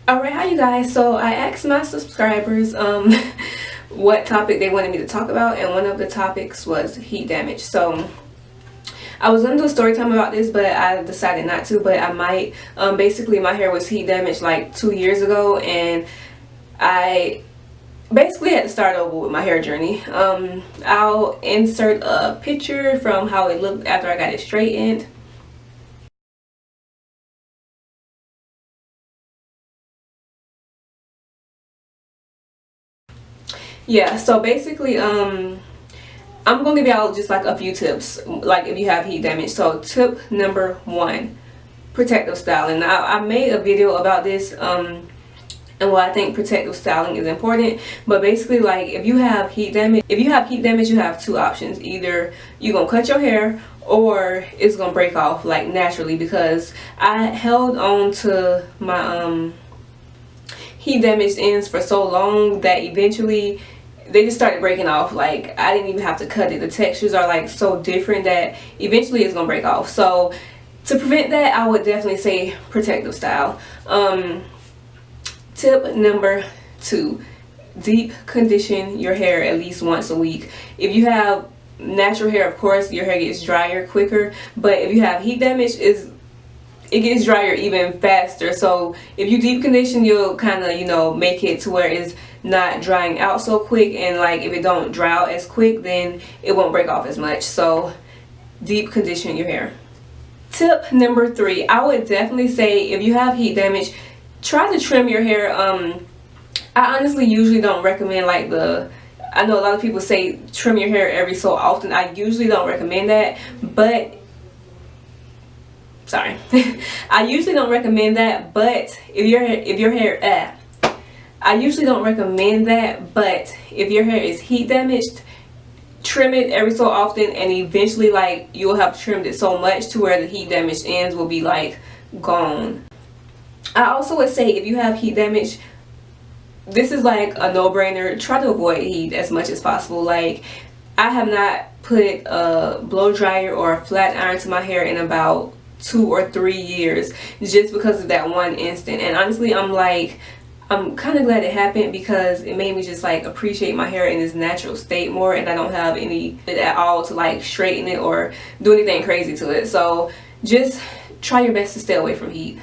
Alright, hi you guys. So I asked my subscribers what topic they wanted me to talk about, and one of the topics was heat damage. So I was gonna do a story time about this, but I decided not to, but I might. Basically my hair was heat damaged like 2 years ago, and I basically had to start over with my hair journey. I'll insert a picture from how it looked after I got it straightened. Yeah, so basically I'm gonna give y'all just like a few tips, like if you have heat damage. So tip number one, protective styling. Now I made a video about this and why I think protective styling is important. But basically, like if you have heat damage, you have two options. Either you're gonna cut your hair or it's gonna break off like naturally, because I held on to my heat damaged ends for so long that eventually they just started breaking off. Like I didn't even have to cut it. The textures are like so different that eventually it's gonna break off. So to prevent that, I would definitely say protective style. Tip number two, deep condition your hair at least once a week. If you have natural hair, of course your hair gets drier quicker, but if you have heat damage, it gets drier even faster. So if you deep condition, you'll kind of make it to where it's not drying out so quick, and like if it don't dry out as quick, then it won't break off as much. So deep condition your hair. Tip number three, I would definitely say if you have heat damage, try to trim your hair. I honestly usually don't recommend like I know a lot of people say trim your hair every so often. I usually don't recommend that, but sorry. I usually don't recommend that, but if your hair I usually don't recommend that, but if your hair is heat damaged, trim it every so often, and eventually like you'll have trimmed it so much to where the heat damaged ends will be like gone. I also would say if you have heat damage, this is like a no-brainer. Try to avoid heat as much as possible. Like I have not put a blow dryer or a flat iron to my hair in about 2 or 3 years, just because of that one instant. And honestly, I'm kind of glad it happened, because it made me just like appreciate my hair in its natural state more, and I don't have any at all to like straighten it or do anything crazy to it. So just try your best to stay away from heat.